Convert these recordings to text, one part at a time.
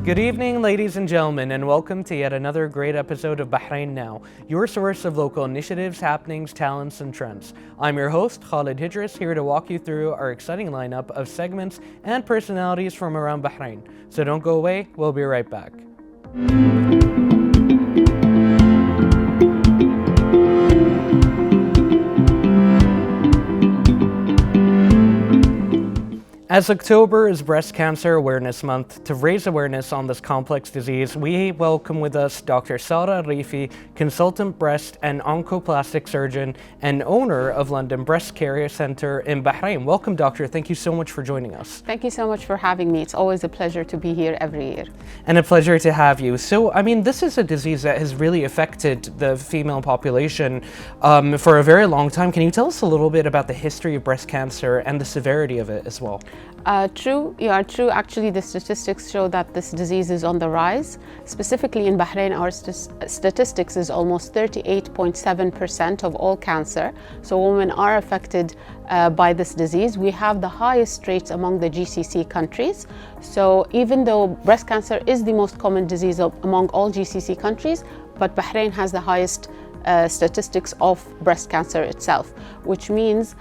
Good evening, ladies and gentlemen, and welcome to yet another great episode of Bahrain Now, your source of local initiatives, happenings, talents, and trends. I'm your host, Khalid Hidris, here to walk you through our exciting lineup of segments and personalities from around Bahrain. So don't go away, we'll be right back. As October is Breast Cancer Awareness Month, to raise awareness on this complex disease, we welcome with us Dr. Sara Al Reefy, Consultant Breast and Oncoplastic Surgeon and owner of London Breast Care Centre in Bahrain. Welcome, Doctor. Thank you so much for joining us. Thank you so much for having me. It's always a pleasure to be here every year. And a pleasure to have you. So, this is a disease that has really affected the female population for a very long time. Can you tell us a little bit about the history of breast cancer and the severity of it as well? True, you are true. Actually, the statistics show that this disease is on the rise. Specifically in Bahrain, our statistics is almost 38.7% of all cancer. So women are affected by this disease. We have the highest rates among the GCC countries. So even though breast cancer is the most common disease among all GCC countries, but Bahrain has the highest statistics of breast cancer itself, which means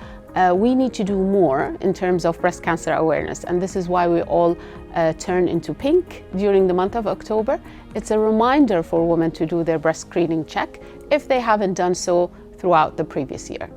we need to do more in terms of breast cancer awareness, and this is why we all turn into pink during the month of October. It's a reminder for women to do their breast screening check if they haven't done so throughout the previous year.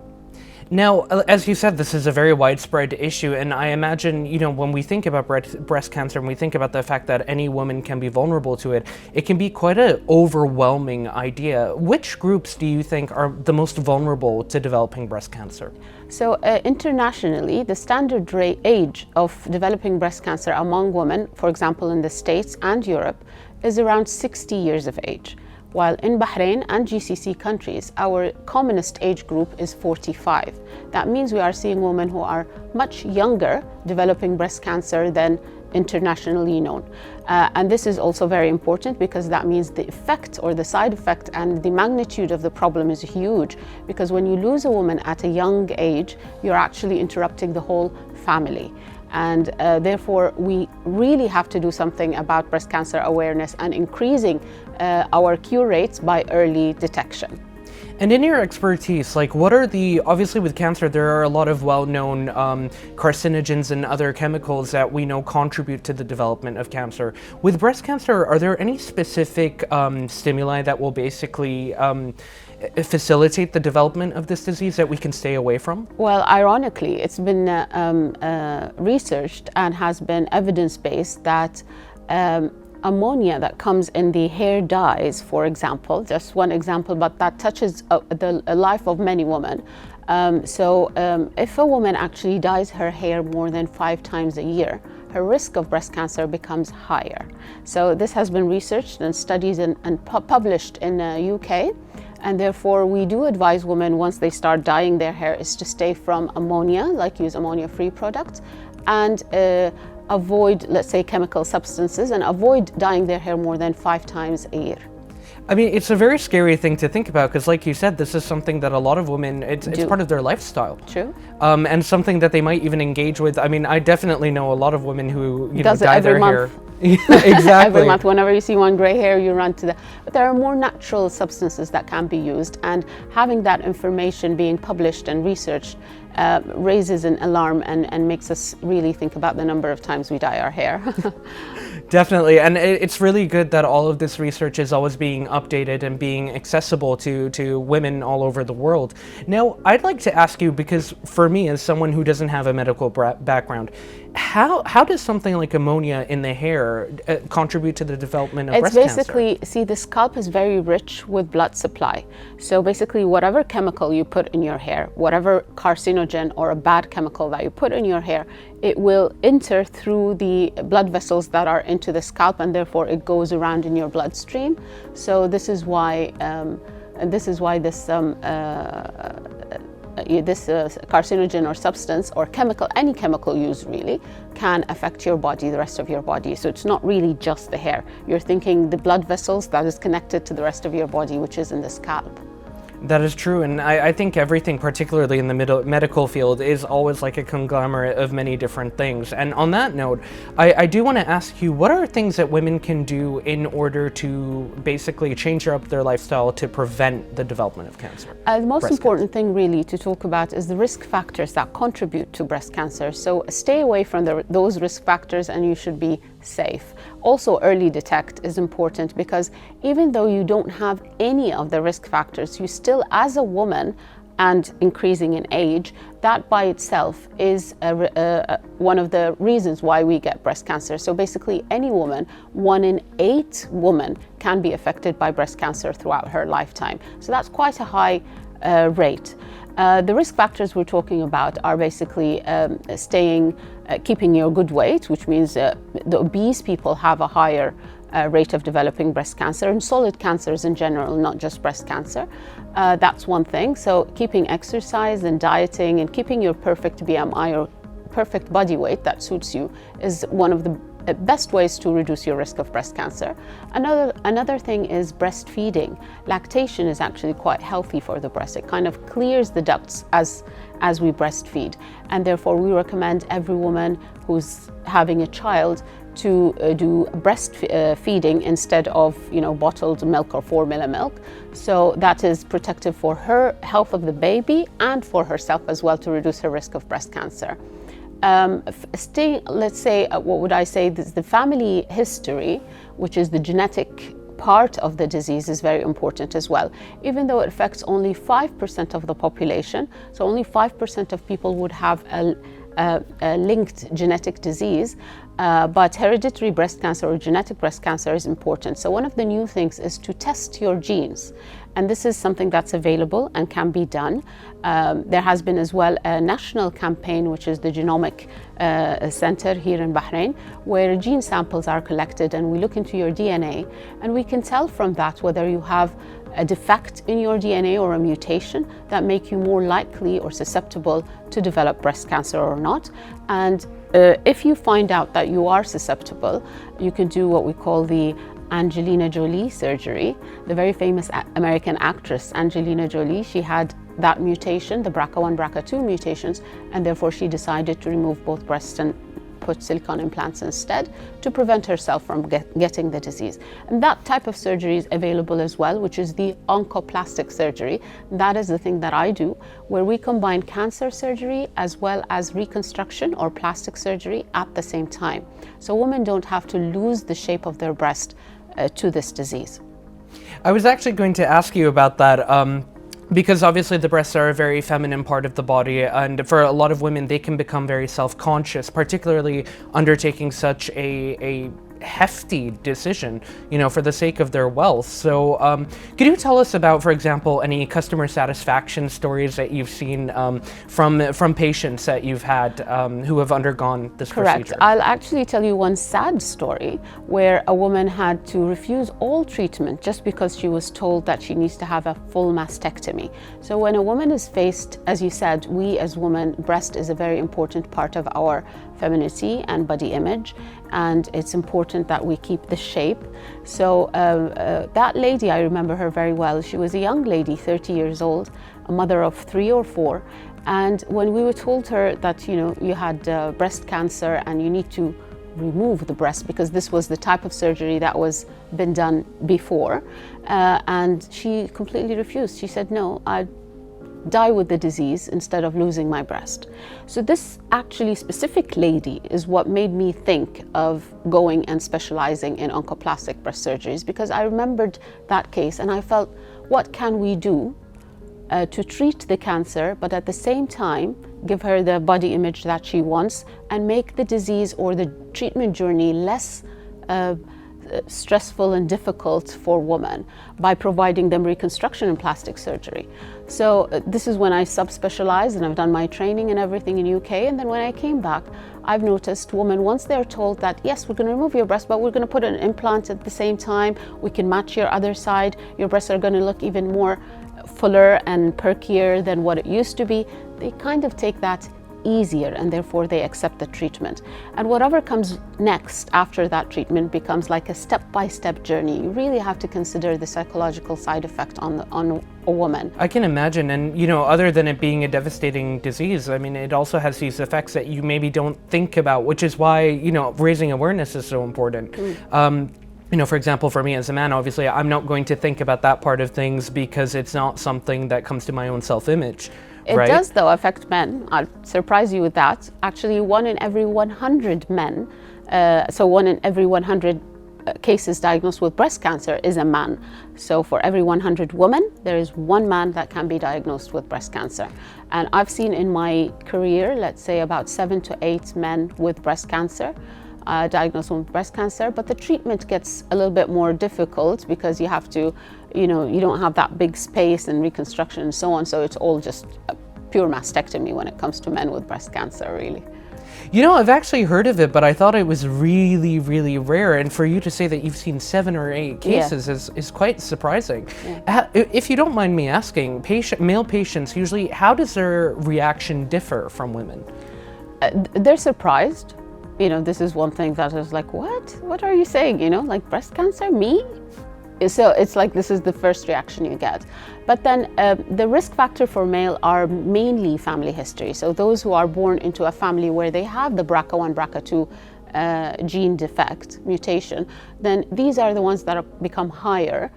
Now, as you said, this is a very widespread issue, and I imagine, when we think about breast cancer and we think about the fact that any woman can be vulnerable to it, it can be quite an overwhelming idea. Which groups do you think are the most vulnerable to developing breast cancer? So internationally, the standard age of developing breast cancer among women, for example in the States and Europe, is around 60 years of age. While in Bahrain and GCC countries, our commonest age group is 45. That means we are seeing women who are much younger developing breast cancer than internationally known. And this is also very important because that means the effect or the side effect and the magnitude of the problem is huge, because when you lose a woman at a young age, you're actually interrupting the whole family. And therefore, we really have to do something about breast cancer awareness and increasing our cure rates by early detection. And in your expertise, what are obviously with cancer, there are a lot of well-known carcinogens and other chemicals that we know contribute to the development of cancer. With breast cancer, are there any specific stimuli that will basically facilitate the development of this disease that we can stay away from? Well, ironically, it's been researched and has been evidence-based that ammonia that comes in the hair dyes, for example, just one example, but that touches the life of many women. If a woman actually dyes her hair more than 5 times a year, her risk of breast cancer becomes higher. So this has been researched and studied and published in the UK. And therefore, we do advise women once they start dyeing their hair is to stay from ammonia, use ammonia-free products, and avoid, let's say, chemical substances, and avoid dyeing their hair more than 5 times a year. It's a very scary thing to think about because, like you said, this is something that a lot of women, it's part of their lifestyle. True. And something that they might even engage with. I definitely know a lot of women who, does dye it every their month. hair. Exactly. Every month, whenever you see one gray hair, you run to but there are more natural substances that can be used, and having that information being published and researched raises an alarm and makes us really think about the number of times we dye our hair. Definitely, and it's really good that all of this research is always being updated and being accessible to women all over the world. Now, I'd like to ask you, because for me, as someone who doesn't have a medical background, how does something like ammonia in the hair contribute to the development of breast cancer? It's basically, the scalp is very rich with blood supply. So basically, whatever chemical you put in your hair, whatever carcinogen or a bad chemical that you put in your hair, it will enter through the blood vessels that are into the scalp, and therefore it goes around in your bloodstream. So this is why this carcinogen or substance or chemical, any chemical used really, can affect your body, the rest of your body. So it's not really just the hair. You're thinking the blood vessels that is connected to the rest of your body, which is in the scalp. That is true, and I think everything, particularly in the medical field, is always like a conglomerate of many different things. And on that note, I do want to ask you, what are things that women can do in order to basically change up their lifestyle to prevent the development of cancer? The most important thing really to talk about is the risk factors that contribute to breast cancer. So stay away from those risk factors and you should be safe. Also, early detect is important because even though you don't have any of the risk factors, you still, as a woman and increasing in age, that by itself is one of the reasons why we get breast cancer. So basically, any woman, 1 in 8 women can be affected by breast cancer throughout her lifetime. So that's quite a high rate. The risk factors we're talking about are basically keeping your good weight, which means the obese people have a higher rate of developing breast cancer, and solid cancers in general, not just breast cancer. That's one thing. So keeping exercise and dieting and keeping your perfect BMI or perfect body weight that suits you is one of the best ways to reduce your risk of breast cancer. Another thing is breastfeeding. Lactation is actually quite healthy for the breast. It kind of clears the ducts as we breastfeed, and therefore we recommend every woman who's having a child to do breastfeeding instead of bottled milk or formula milk. So that is protective for her health of the baby and for herself as well, to reduce her risk of breast cancer. Let's say, what would I say, the family history, which is the genetic part of the disease, is very important as well. Even though it affects only 5% of the population, so only 5% of people would have a linked genetic disease, but hereditary breast cancer or genetic breast cancer is important. So one of the new things is to test your genes. And this is something that's available and can be done. There has been as well a national campaign, which is the Genomic Center here in Bahrain, where gene samples are collected and we look into your DNA and we can tell from that whether you have a defect in your DNA or a mutation that make you more likely or susceptible to develop breast cancer or not. And if you find out that you are susceptible, you can do what we call the Angelina Jolie surgery. The very famous American actress Angelina Jolie, she had that mutation, the BRCA1, BRCA2 mutations, and therefore she decided to remove both breasts and put silicone implants instead to prevent herself from getting the disease. And that type of surgery is available as well, which is the oncoplastic surgery. That is the thing that I do, where we combine cancer surgery as well as reconstruction or plastic surgery at the same time. So women don't have to lose the shape of their breast to this disease. I was actually going to ask you about that. Because obviously the breasts are a very feminine part of the body, and for a lot of women they can become very self-conscious, particularly undertaking such a hefty decision, for the sake of their wealth. So could you tell us about, for example, any customer satisfaction stories that you've seen from patients that you've had who have undergone this Correct. procedure? I'll actually tell you one sad story where a woman had to refuse all treatment just because she was told that she needs to have a full mastectomy. So when a woman is faced, as you said, we as women, breast is a very important part of our femininity and body image, and it's important that we keep the shape. So that lady, I remember her very well. She was a young lady, 30 years old, a mother of 3 or 4, and when we were told her that you had breast cancer and you need to remove the breast, because this was the type of surgery that was been done before, and she completely refused. She said, no, I'd die with the disease instead of losing my breast. So this actually specific lady is what made me think of going and specializing in oncoplastic breast surgeries, because I remembered that case and I felt, what can we do to treat the cancer, but at the same time give her the body image that she wants and make the disease or the treatment journey less stressful and difficult for women by providing them reconstruction and plastic surgery. So this is when I subspecialized and I've done my training and everything in UK. And then when I came back, I've noticed women, once they're told that, yes, we're going to remove your breast, but we're going to put an implant at the same time, we can match your other side, your breasts are going to look even more fuller and perkier than what it used to be, they kind of take that easier, and therefore they accept the treatment. And whatever comes next after that treatment becomes like a step-by-step journey. You really have to consider the psychological side effect on a woman. I can imagine, and you know, other than it being a devastating disease, I mean, it also has these effects that you maybe don't think about, which is why, you know, raising awareness is so important. You know, for example, for me as a man, obviously, I'm not going to think about that part of things because it's not something that comes to my own self-image. It right? does, though, affect men. I'll surprise you with that. Actually, 1 in every 100 men, so 1 in every 100 cases diagnosed with breast cancer is a man. So for every 100 women, there is 1 man that can be diagnosed with breast cancer. And I've seen in my career, let's say about 7 to 8 men with breast cancer, diagnosed with breast cancer, but the treatment gets a little bit more difficult because you have to, you know, you don't have that big space and reconstruction and so on, so it's all just a pure mastectomy when it comes to men with breast cancer, really. You know, I've actually heard of it, but I thought it was really, really rare. And for you to say that you've seen 7 or 8 cases is quite surprising. Yeah. If you don't mind me asking, male patients, usually, how does their reaction differ from women? They're surprised. You know, this is one thing that is like, what? What are you saying? You know, like breast cancer, me? So it's like this is the first reaction you get. But then the risk factor for male are mainly family history. So those who are born into a family where they have the BRCA1, BRCA2 gene defect, mutation, then these are the ones that become higher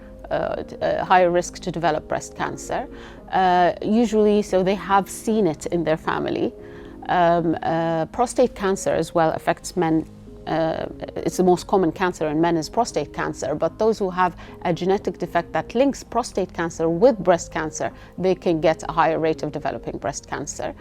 risk to develop breast cancer. Usually, so they have seen it in their family. Prostate cancer as well affects men. It's the most common cancer in men is prostate cancer, but those who have a genetic defect that links prostate cancer with breast cancer, they can get a higher rate of developing breast cancer.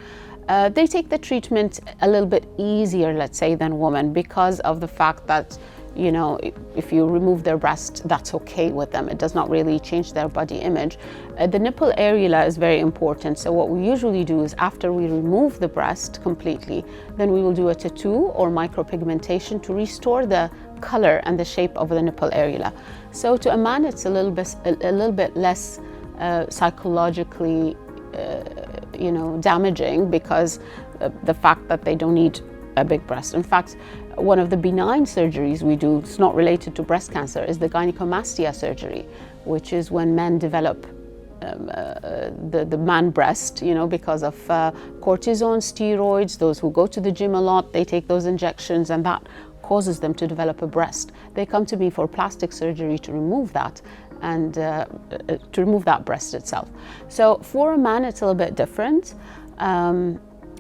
They take the treatment a little bit easier, let's say, than women because of the fact that, you know, if you remove their breast, that's okay with them. It does not really change their body image. The nipple areola is very important. So what we usually do is after we remove the breast completely, then we will do a tattoo or micropigmentation to restore the color and the shape of the nipple areola. So to a man, it's a little bit less psychologically, you know, damaging because the fact that they don't need a big breast. In fact, one of the benign surgeries we do, it's not related to breast cancer, is the gynecomastia surgery, which is when men develop the man breast, you know, because of cortisone, steroids. Those who go to the gym a lot, they take those injections and that causes them to develop a breast. They come to me for plastic surgery to remove that and to remove that breast itself. So for a man, it's a little bit different.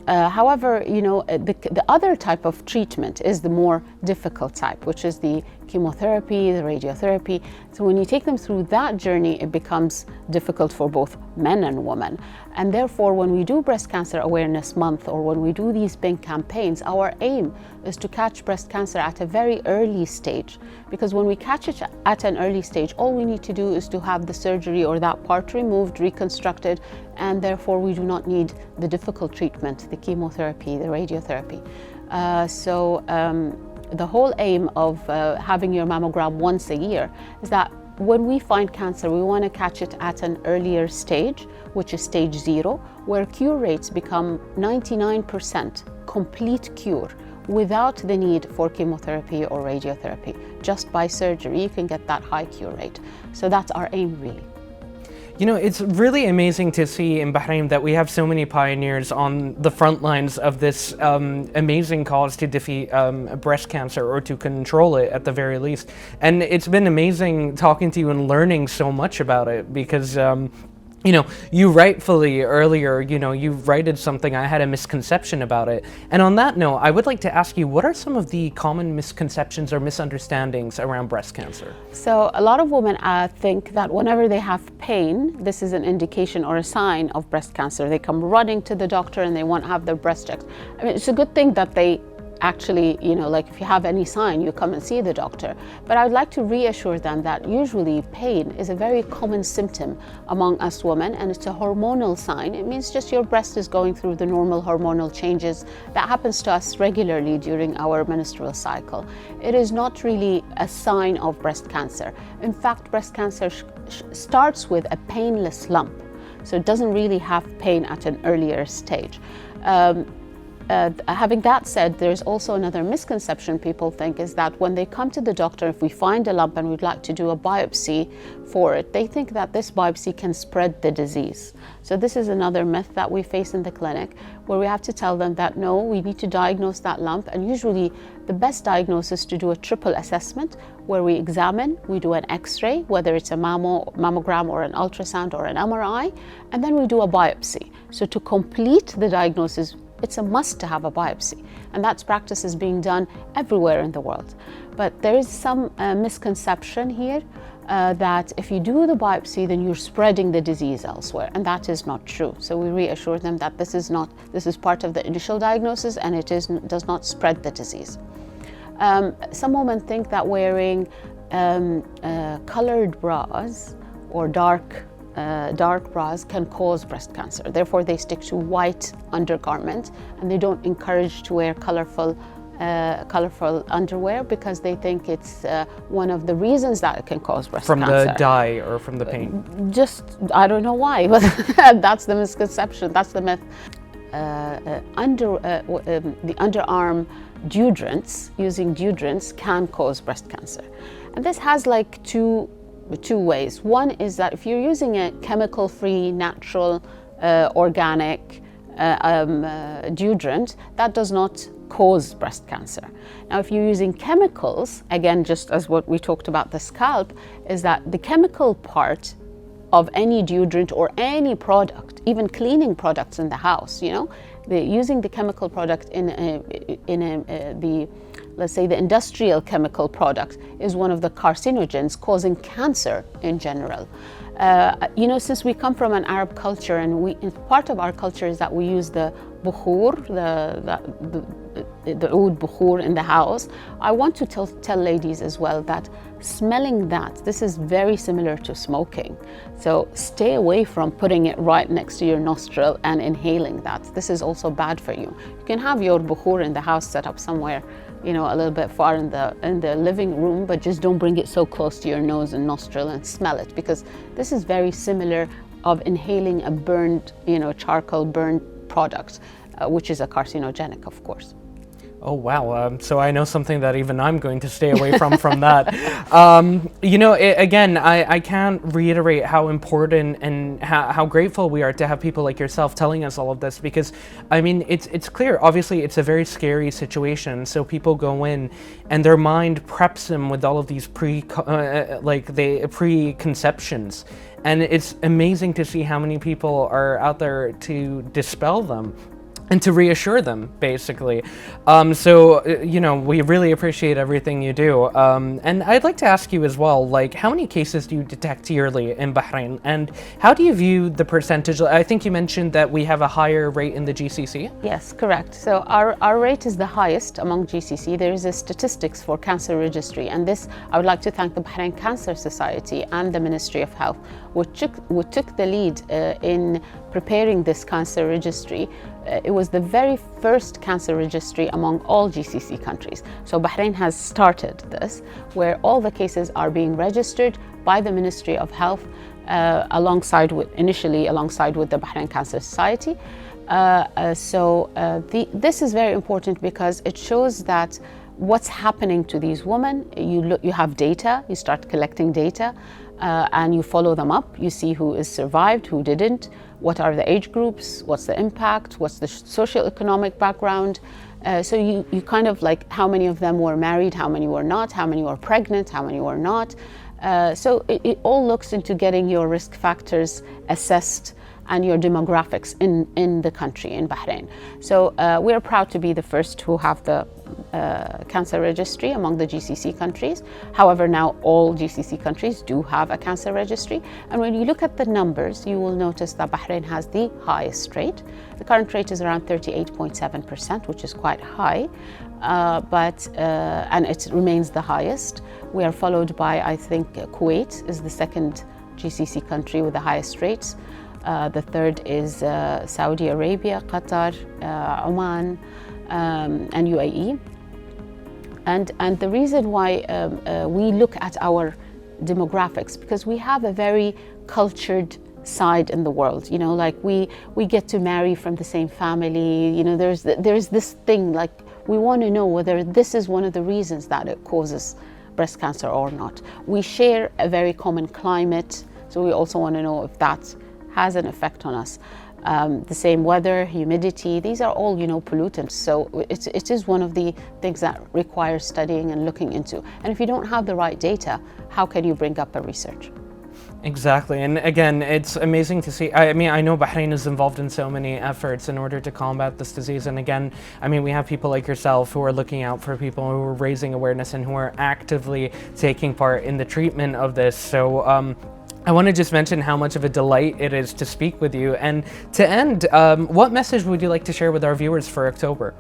However, you know, the other type of treatment is the more difficult type, which is the chemotherapy, the radiotherapy. So when you take them through that journey, it becomes difficult for both men and women. And therefore, when we do Breast Cancer Awareness Month or when we do these big campaigns, our aim is to catch breast cancer at a very early stage. Because when we catch it at an early stage, all we need to do is to have the surgery or that part removed, reconstructed, and therefore we do not need the difficult treatment, the chemotherapy, the radiotherapy. The whole aim of having your mammogram once a year is that when we find cancer, we want to catch it at an earlier stage, which is stage 0, where cure rates become 99% complete cure without the need for chemotherapy or radiotherapy. Just by surgery, you can get that high cure rate. So that's our aim, really. You know, it's really amazing to see in Bahrain that we have so many pioneers on the front lines of this amazing cause to defeat breast cancer, or to control it at the very least. And it's been amazing talking to you and learning so much about it because you know, you rightfully earlier, you know, you righted something, I had a misconception about it. And on that note, I would like to ask you, what are some of the common misconceptions or misunderstandings around breast cancer? So a lot of women think that whenever they have pain, this is an indication or a sign of breast cancer. They come running to the doctor and they want to have their breast checked. I mean, it's a good thing that they actually, you know, like if you have any sign, you come and see the doctor. But I would like to reassure them that usually pain is a very common symptom among us women, and it's a hormonal sign. It means just your breast is going through the normal hormonal changes that happens to us regularly during our menstrual cycle. It is not really a sign of breast cancer. In fact, breast cancer starts with a painless lump, so it doesn't really have pain at an earlier stage. having that said, there's also another misconception people think is that when they come to the doctor, if we find a lump and we'd like to do a biopsy for it, they think that this biopsy can spread the disease. So this is another myth that we face in the clinic, where we have to tell them that no, we need to diagnose that lump, and usually the best diagnosis is to do a triple assessment where we examine, we do an X-ray, whether it's a mammogram or an ultrasound or an MRI, and then we do a biopsy. So to complete the diagnosis, it's a must to have a biopsy, and that practice is being done everywhere in the world. But there is some misconception here that if you do the biopsy, then you're spreading the disease elsewhere, and that is not true. So we reassure them that this is part of the initial diagnosis, and it does not spread the disease. Some women think that wearing colored bras or dark bras can cause breast cancer. Therefore, they stick to white undergarment, and they don't encourage to wear colorful underwear, because they think it's one of the reasons that it can cause breast cancer. From the dye or from the paint? Just, I don't know why, but that's the misconception, that's the myth. The underarm deodorants, using deodorants can cause breast cancer. And this has like two ways. One is that if you're using a chemical-free, natural, organic deodorant, that does not cause breast cancer. Now, if you're using chemicals, again, just as what we talked about the scalp, is that the chemical part of any deodorant or any product, even cleaning products in the house, using the chemical product let's say the industrial chemical product is one of the carcinogens causing cancer in general. Since we come from an Arab culture, and part of our culture is that we use the bukhur, the oud bukhur in the house. I want to tell ladies as well that smelling this is very similar to smoking. So stay away from putting it right next to your nostril and inhaling that. This is also bad for you. You can have your bukhur in the house set up somewhere, a little bit far in the living room, but just don't bring it so close to your nose and nostril and smell it, because this is very similar of inhaling a burned, charcoal burned product, which is a carcinogenic, of course. Oh, wow. So I know something that even I'm going to stay away from that. Again, I can't reiterate how important and how grateful we are to have people like yourself telling us all of this, because, I mean, it's clear. Obviously, it's a very scary situation. So people go in and their mind preps them with all of these preconceptions. And it's amazing to see how many people are out there to dispel them and to reassure them, basically. We really appreciate everything you do. And I'd like to ask you as well, how many cases do you detect yearly in Bahrain? And how do you view the percentage? I think you mentioned that we have a higher rate in the GCC? Yes, correct. So our rate is the highest among GCC. There is a statistics for cancer registry. And this, I would like to thank the Bahrain Cancer Society and the Ministry of Health, which took the lead in preparing this cancer registry. It was the very first cancer registry among all GCC countries. So Bahrain has started this, where all the cases are being registered by the Ministry of Health alongside with the Bahrain Cancer Society. This is very important because it shows that what's happening to these women. You have data, you start collecting data, and you follow them up. You see who is survived, who didn't, what are the age groups, what's the impact, what's the socio-economic background. So you kind of how many of them were married, how many were not, how many were pregnant, how many were not. So it all looks into getting your risk factors assessed and your demographics in the country, in Bahrain. So we're proud to be the first who have the cancer registry among the GCC countries. However, now all GCC countries do have a cancer registry. And when you look at the numbers, you will notice that Bahrain has the highest rate. The current rate is around 38.7%, which is quite high, and it remains the highest. We are followed by, I think, Kuwait is the second GCC country with the highest rates. The third is Saudi Arabia, Qatar, Oman, and UAE. And the reason why we look at our demographics, because we have a very cultured side in the world. You know, like we get to marry from the same family. You know, there's this thing, like we want to know whether this is one of the reasons that it causes breast cancer or not. We share a very common climate, so we also want to know if that has an effect on us. The same weather, humidity, these are all, you know, pollutants. So it is one of the things that requires studying and looking into. And if you don't have the right data, how can you bring up a research? Exactly, and again, it's amazing to see. I mean, I know Bahrain is involved in so many efforts in order to combat this disease, and again, I mean, we have people like yourself who are looking out for people, who are raising awareness, and who are actively taking part in the treatment of this. So I want to just mention how much of a delight it is to speak with you. And to end, what message would you like to share with our viewers for October?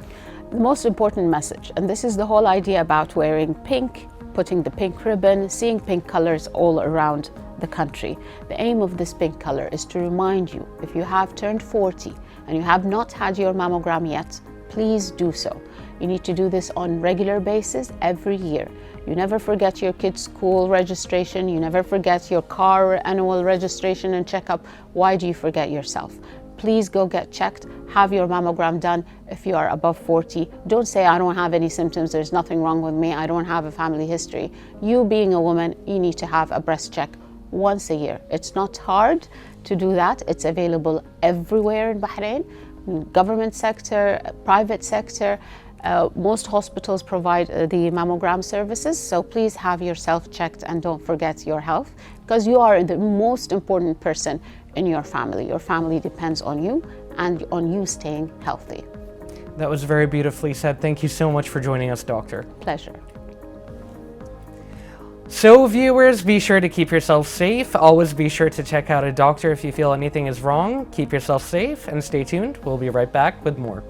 The most important message, and this is the whole idea about wearing pink, putting the pink ribbon, seeing pink colors all around the country. The aim of this pink color is to remind you, if you have turned 40 and you have not had your mammogram yet, please do so. You need to do this on regular basis every year. You never forget your kids' school registration, you never forget your car annual registration and checkup. Why do you forget yourself? Please go get checked, have your mammogram done if you are above 40. Don't say, I don't have any symptoms, there's nothing wrong with me, I don't have a family history. You being a woman, you need to have a breast check once a year. It's not hard to do that. It's available everywhere in Bahrain, government sector, private sector. Most hospitals provide the mammogram services, so please have yourself checked and don't forget your health, because you are the most important person in your family. Your family depends on you and on you staying healthy. That was very beautifully said. Thank you so much for joining us, Doctor. Pleasure. So viewers, be sure to keep yourself safe. Always be sure to check out a doctor if you feel anything is wrong. Keep yourself safe and stay tuned. We'll be right back with more.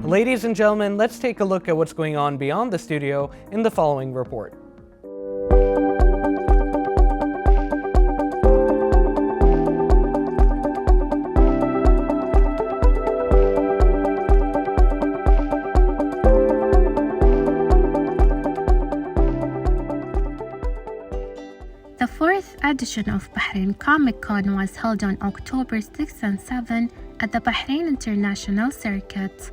Ladies and gentlemen, let's take a look at what's going on beyond the studio in the following report. The fourth edition of Bahrain Comic Con was held on October 6 and 7 at the Bahrain International Circuit.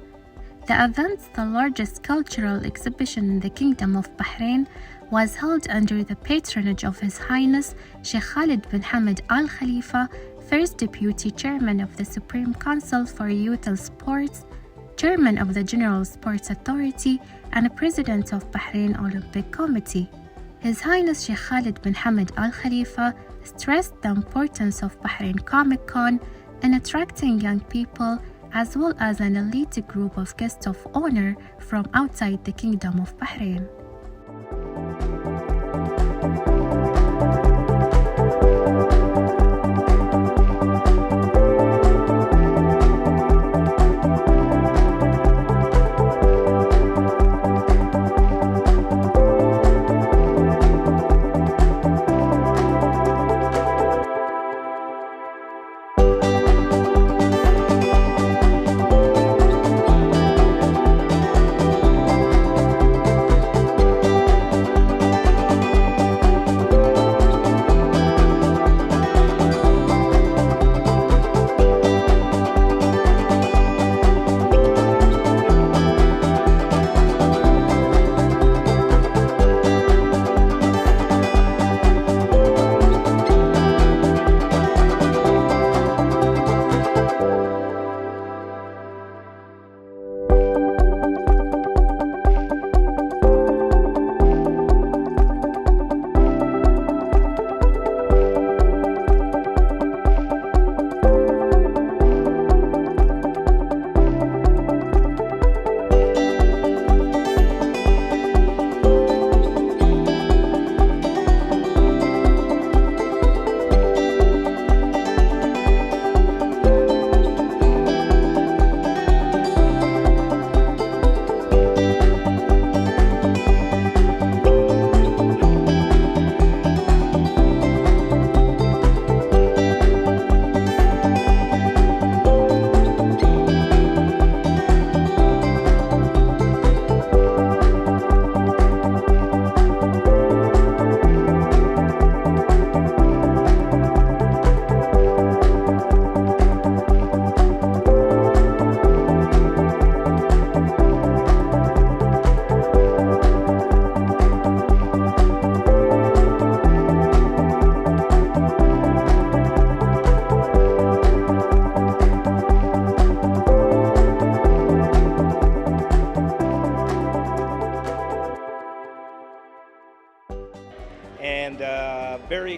The event, the largest cultural exhibition in the Kingdom of Bahrain, was held under the patronage of His Highness Sheikh Khalid bin Hamad Al Khalifa, First Deputy Chairman of the Supreme Council for Youth and Sports, Chairman of the General Sports Authority, and President of Bahrain Olympic Committee. His Highness Sheikh Khalid bin Hamad Al Khalifa stressed the importance of Bahrain Comic Con in attracting young people as well as an elite group of guests of honor from outside the Kingdom of Bahrain.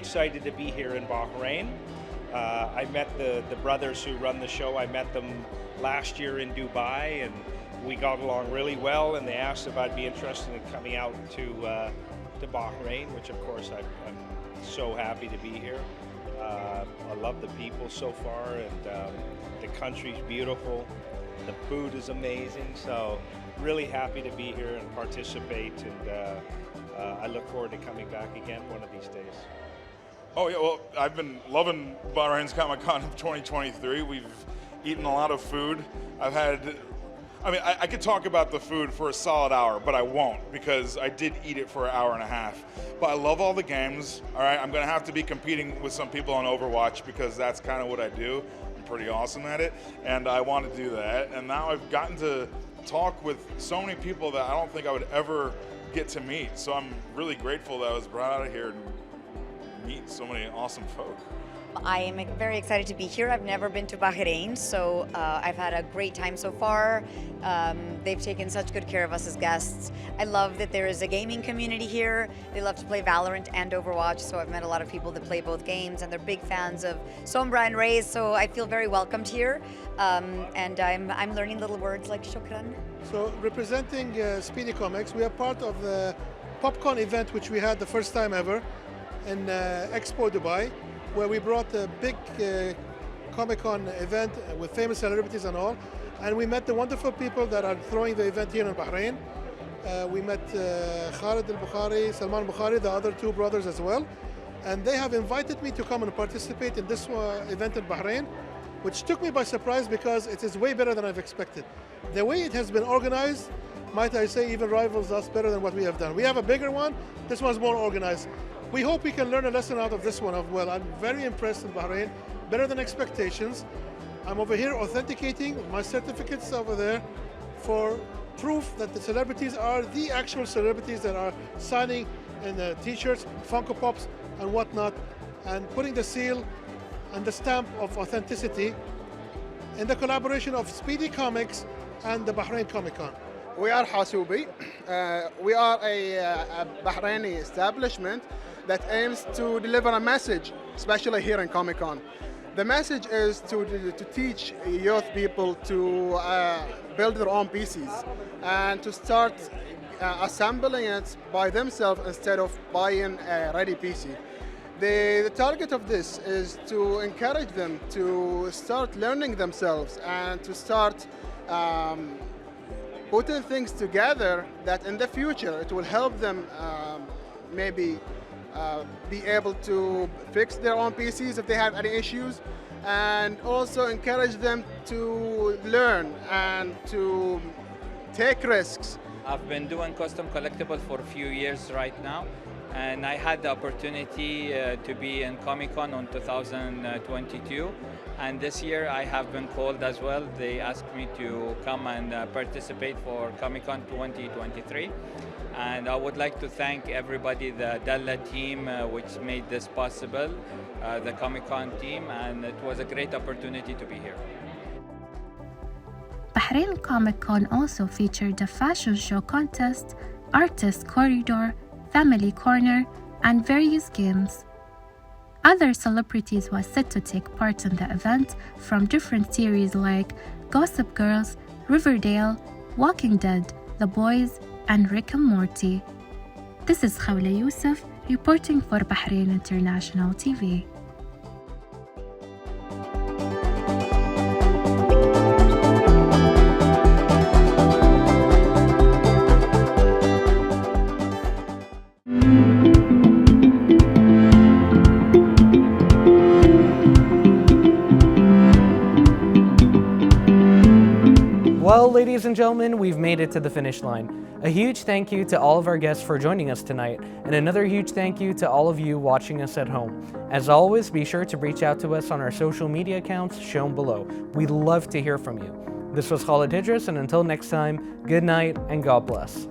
excited to be here in Bahrain. I met the brothers who run the show. I met them last year in Dubai, and we got along really well, and they asked if I'd be interested in coming out to Bahrain, which of course I'm so happy to be here. I love the people so far, and the country's beautiful. The food is amazing, so really happy to be here and participate, and I look forward to coming back again one of these days. Oh yeah, well, I've been loving Bahrain's Comic Con of 2023. We've eaten a lot of food. I could talk about the food for a solid hour, but I won't, because I did eat it for an hour and a half. But I love all the games, all right? I'm gonna have to be competing with some people on Overwatch, because that's kind of what I do. I'm pretty awesome at it, and I want to do that. And now I've gotten to talk with so many people that I don't think I would ever get to meet. So I'm really grateful that I was brought out of here and meet so many awesome folk. I am very excited to be here. I've never been to Bahrain, so I've had a great time so far. They've taken such good care of us as guests. I love that there is a gaming community here. They love to play Valorant and Overwatch, so I've met a lot of people that play both games, and they're big fans of Sombra and Reyes, so I feel very welcomed here. And I'm learning little words like shukran. So representing Speedy Comics, we are part of the PopCon event, which we had the first time ever in Expo Dubai, where we brought a big Comic-Con event with famous celebrities and all. And we met the wonderful people that are throwing the event here in Bahrain. We met Khalid al-Bukhari, Salman Bukhari, the other two brothers as well. And they have invited me to come and participate in this event in Bahrain, which took me by surprise because it is way better than I've expected. The way it has been organized, might I say, even rivals us better than what we have done. We have a bigger one, this one's more organized. We hope we can learn a lesson out of this one as well. I'm very impressed in Bahrain, better than expectations. I'm over here authenticating my certificates over there for proof that the celebrities are the actual celebrities that are signing in the t-shirts, Funko Pops and whatnot, and putting the seal and the stamp of authenticity in the collaboration of Speedy Comics and the Bahrain Comic Con. We are Hasubi. We are a Bahraini establishment that aims to deliver a message, especially here in Comic Con. The message is to teach youth people to build their own PCs and to start assembling it by themselves instead of buying a ready PC. The target of this is to encourage them to start learning themselves and to start putting things together that in the future it will help them maybe be able to fix their own PCs if they have any issues, and also encourage them to learn and to take risks. I've been doing custom collectibles for a few years right now, and I had the opportunity to be in Comic Con on 2022, and this year I have been called as well. They asked me to come and participate for Comic Con 2023. And I would like to thank everybody, the Dalla team, which made this possible, the Comic Con team, and it was a great opportunity to be here. Bahrain Comic Con also featured a fashion show contest, artist corridor, family corner, and various games. Other celebrities were set to take part in the event from different series like Gossip Girls, Riverdale, Walking Dead, The Boys, and Rick and Morty. This is Khawla Youssef reporting for Bahrain International TV. Well, ladies and gentlemen, we've made it to the finish line. A huge thank you to all of our guests for joining us tonight, and another huge thank you to all of you watching us at home. As always, be sure to reach out to us on our social media accounts shown below. We'd love to hear from you. This was Khalid Hidris, and until next time, good night and God bless.